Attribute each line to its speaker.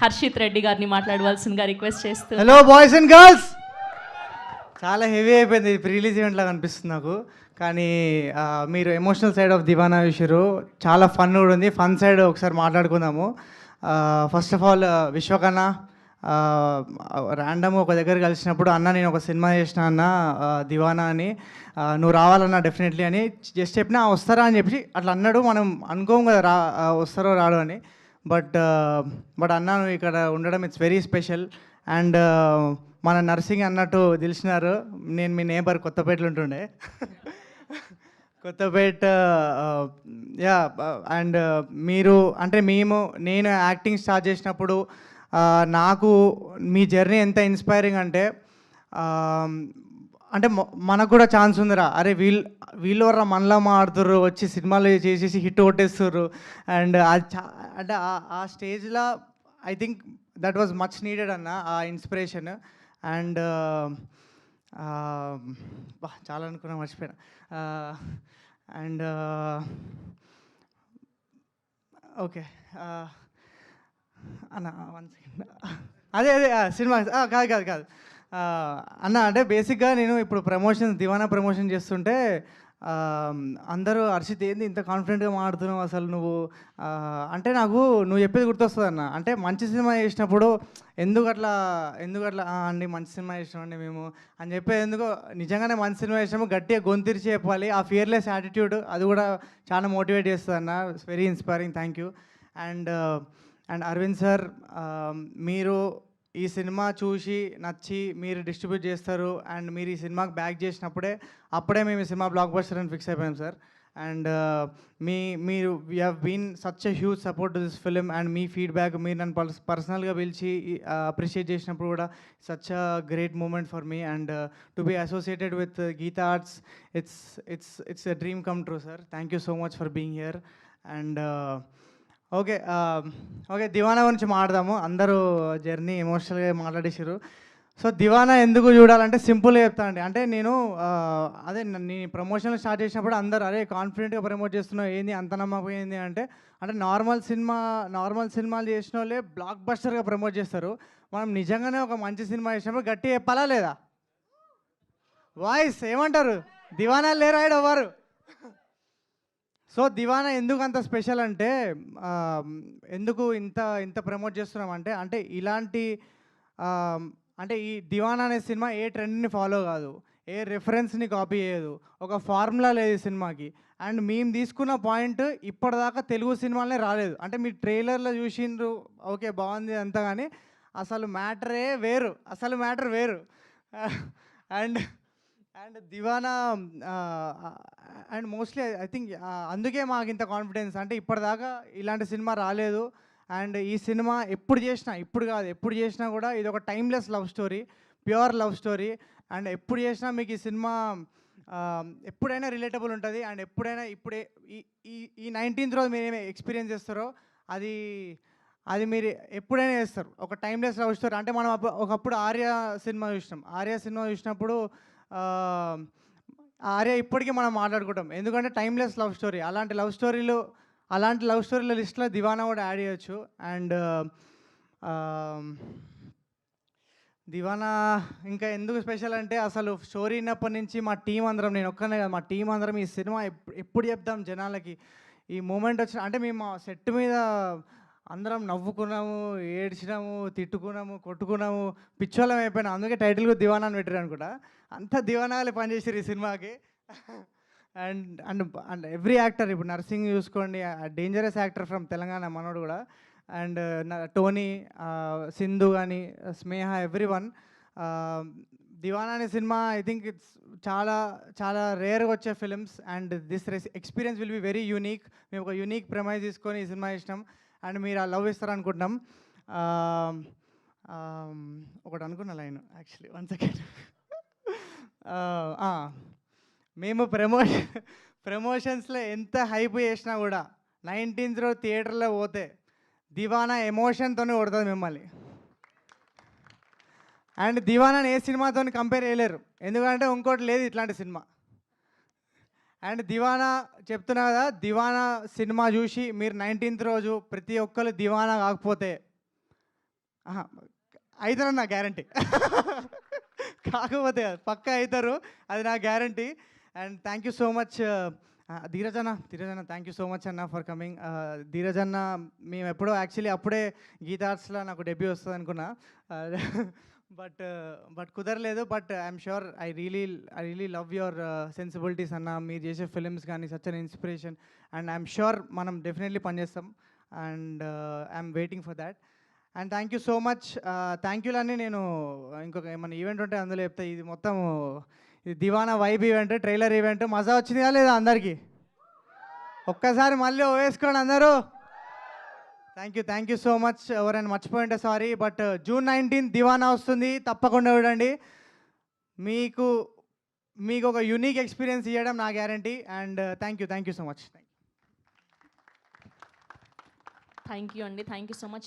Speaker 1: హర్షిత్ రెడ్డి గారిని మాట్లాడవలసిందిగా రిక్వెస్ట్ చేస్తూ.
Speaker 2: హలో బాయ్స్ అండ్ గర్ల్స్, చాలా హెవీ అయిపోయింది ప్రీ రిలీజ్ ఈవెంట్ లాగా అనిపిస్తుంది నాకు. కానీ మీరు ఎమోషనల్ సైడ్ ఆఫ్ దివానా విషయం చాలా ఫన్ కూడా ఉంది. ఫన్ సైడ్ ఒకసారి మాట్లాడుకుందాము. ఫస్ట్ ఆఫ్ ఆల్ విశ్వకన్న ర్యాండమ్ ఒక దగ్గర కలిసినప్పుడు, అన్న నేను ఒక సినిమా చేసిన అన్న దివానా అని, నువ్వు రావాలన్నా డెఫినెట్లీ అని జస్ట్ చెప్పినా వస్తారా అని చెప్పి అట్లా అన్నాడు. మనం అనుకోము కదా వస్తారో రాడు అని. బట్ అన్న నువ్వు ఇక్కడ ఉండడం ఇట్స్ వెరీ స్పెషల్. అండ్ మన నర్సింగ్ అన్నట్టు తెలిసినారు, నేను మీ నేబర్ కొత్తపేటలో ఉంటుండే. కొత్తపేట యా. అండ్ మీరు అంటే నేను యాక్టింగ్ స్టార్ట్ చేసినప్పుడు నాకు మీ జర్నీ ఎంత ఇన్స్పైరింగ్ అంటే మనకు కూడా ఛాన్స్ ఉందిరా, అరే వీళ్ళు ఎవరు మనలా మాడుతుర్రు, వచ్చి సినిమాలు చేసేసి హిట్ కొట్టేస్తుర్రు. అండ్ అంటే ఆ స్టేజ్లో I think that was much needed అన్న, ఆ ఇన్స్పిరేషన్. అండ్ చాలా అనుకున్నా, మర్చిపోయినా. అండ్ ఓకే అన్న 1 సెకండ్. అదే సినిమా కాదు అన్న, అంటే బేసిక్గా నేను ఇప్పుడు దివానా ప్రమోషన్ చేస్తుంటే అందరూ హర్షిత్ ఏంది ఇంత కాన్ఫిడెంట్గా మాట్లాడుతున్నావు అసలు నువ్వు అంటే నాకు నువ్వు చెప్పేది గుర్తొస్తుంది అన్న. అంటే మంచి సినిమా చేసినప్పుడు ఎందుకు అట్లా అండి మంచి సినిమా చేసినామండి మేము అని చెప్పేది ఎందుకో, నిజంగానే మంచి సినిమా చేసినాము గట్టిగా గొంతిరిచి చెప్పాలి. ఆ ఫియర్లెస్ యాటిట్యూడ్ అది కూడా చాలా మోటివేట్ చేస్తుంది అన్న. It's very inspiring, thank you. And Aravind sir, మీరు ఈ సినిమా చూసి నచ్చి మీరు డిస్ట్రిబ్యూట్ చేస్తారు అండ్ మీరు ఈ సినిమాకి బ్యాక్ చేసినప్పుడే మేము ఈ సినిమా బ్లాక్ బస్టర్ అని ఫిక్స్ అయిపోయాం సార్. అండ్ మీరు we have been such a huge support to this film. And మీ ఫీడ్బ్యాక్, మీరు నన్ను పర్సనల్గా పిలిచి అప్రిషియేట్ చేసినప్పుడు కూడా such a great moment for me. And to be associated with Geetha Arts, it's a dream come true sir. Thank you so much for being here. And okay Deewana గురించి మాట్లాడదాము. అందరూ జర్నీ ఎమోషనల్గా మాట్లాడేసారు. సో దివానా ఎందుకు చూడాలంటే సింపుల్గా చెప్తానండి. అంటే నేను ప్రమోషన్లు స్టార్ట్ చేసినప్పుడు అందరూ అరే కాన్ఫిడెంట్గా ప్రమోట్ చేస్తున్నావు, ఏంది అంత నమ్మకం ఏంది అంటే నార్మల్ సినిమాలు చేసిన వాళ్ళే బ్లాక్ బస్టర్గా ప్రమోట్ చేస్తారు. మనం నిజంగానే ఒక మంచి సినిమా చేసినప్పుడు గట్టి చెప్పాలా లేదా? వాయిస్ ఏమంటారు? దివానా లేరా ఎవరు? సో దివానా ఎందుకు అంత స్పెషల్ అంటే, ఎందుకు ఇంత ప్రమోట్ చేస్తున్నాం అంటే ఇలాంటి అంటే ఈ దివానా అనే సినిమా ఏ ట్రెండ్ని ఫాలో కాదు, ఏ రెఫరెన్స్ని కాపీ చేయదు, ఒక ఫార్ములా లేదు ఈ సినిమాకి. అండ్ మేము తీసుకున్న పాయింట్ ఇప్పటిదాకా తెలుగు సినిమాలనే రాలేదు. అంటే మీరు ట్రైలర్లో చూసిండ్రు, ఓకే బాగుంది అంతా, కానీ అసలు మ్యాటర్ వేరు. And Deewana and mostly I think అందుకే మాకు ఇంత కాన్ఫిడెన్స్. అంటే ఇప్పటిదాకా ఇలాంటి సినిమా రాలేదు. అండ్ ఈ సినిమా ఎప్పుడు చేసినా కూడా ఇది ఒక timeless love story, pure love story. And ఎప్పుడు చేసినా మీకు ఈ సినిమా ఎప్పుడైనా రిలేటబుల్ ఉంటుంది. అండ్ ఇప్పుడే ఈ 19th రోజు మీరు ఏమి ఎక్స్పీరియన్స్ చేస్తారో అది మీరు ఎప్పుడైనా చేస్తారు. ఒక టైమ్లెస్ లవ్ స్టోరీ. అంటే మనం ఒకప్పుడు ఆర్య సినిమా చూసినప్పుడు ఆర్య ఇప్పటికీ మనం మాట్లాడుకుంటాం, ఎందుకంటే టైమ్లెస్ లవ్ స్టోరీ. అలాంటి లవ్ స్టోరీల లిస్ట్లో దివానా కూడా యాడ్ చేయొచ్చు. అండ్ దివానా ఇంకా ఎందుకు స్పెషల్ అంటే, అసలు స్టోరీ విన్నప్పటి నుంచి మా టీం అందరం, నేను ఒక్కనే కదా, మా టీం అందరం ఈ సినిమా ఎప్పుడు చెప్దాం జనాలకి, ఈ మూమెంట్ వచ్చిన అంటే మేము ఆ సెట్ మీద అందరం నవ్వుకున్నాము, ఏడ్చినాము, తిట్టుకున్నాము, కొట్టుకున్నాము, పిచ్చోళ్ళం అయిపోయినాం. అందుకే టైటిల్ కూడా దివానా అని పెట్టారు అనుకుంటా. అంతా దివానాలే పనిచేసారు ఈ సినిమాకి. అండ్ ఎవ్రీ యాక్టర్, ఇప్పుడు నర్సింగ్ చూసుకోండి, డేంజరస్ యాక్టర్ ఫ్రమ్ తెలంగాణ మనోడు కూడా. అండ్ టోనీ, సింధు కానీ, స్నేహ, ఎవ్రీవన్. దివానా అనే సినిమా ఐ థింక్ ఇట్స్ చాలా చాలా రేర్గా వచ్చే films. And this experience will be very unique. మేము ఒక యూనిక్ ప్రెమైజ్ తీసుకొని ఈ సినిమా ఇష్టం. అండ్ మీరు ఆ లవ్ ఇస్తారనుకుంటున్నాం. ఒకటి అనుకున్న లైన్ యాక్చువల్లీ 1 సెకండ్. మేము ప్రమోషన్స్లో ఎంత హైప్ చేసినా కూడా 19th రోజు థియేటర్లో పోతే దివానా ఎమోషన్తోనే కొడుతుంది మిమ్మల్ని. అండ్ దివానాని ఏ సినిమాతో కంపేర్ చేయలేరు, ఎందుకంటే ఇంకోటి లేదు ఇట్లాంటి సినిమా. అండ్ దివానా చెప్తున్నా కదా, దివానా సినిమా చూసి మీరు 19th రోజు ప్రతి ఒక్కరు దివానా కాకపోతే అవుతారని నా గ్యారంటీ. కాకపోతే పక్కా అవుతారు, అది నా guarantee. And thank you so much Dheeraj అన్న థ్యాంక్ యూ సో మచ్ అన్న ఫర్ కమింగ్. ధీరజ్ అన్న మేము ఎప్పుడో యాక్చువల్లీ అప్పుడే గీతా ఆర్ట్స్లో నాకు డెబ్యూ వస్తుంది అనుకున్నా, బట్ కుదరలేదు. But I'm sure I really love your sensibilities అన్న. మీరు చేసే ఫిలిమ్స్ కానీ such an inspiration. And I'm sure మనం డెఫినెట్లీ పనిచేస్తాం. And I'm waiting for that. And thank you so much. Thank యూలన్నీ నేను ఇంకొక ఏమైనా ఈవెంట్ ఉంటే అందులో చెప్తా. ఇది మొత్తం ఇది దివానా వైబ్ ఈవెంట్, ట్రైలర్ ఈవెంట్. మజా వచ్చిందిగా లేదా అందరికీ? ఒక్కసారి మళ్ళీ వేసుకోండి అందరూ. Thank you so much. ఎవరైనా మర్చిపోయింటే సారీ. బట్ June 19 దివానా వస్తుంది, తప్పకుండా చూడండి. మీకు ఒక యూనిక్ ఎక్స్పీరియన్స్ ఇవ్వడం నా guarantee. And thank you so much.
Speaker 1: Thank you అండి, థ్యాంక్ యూ సో మచ్.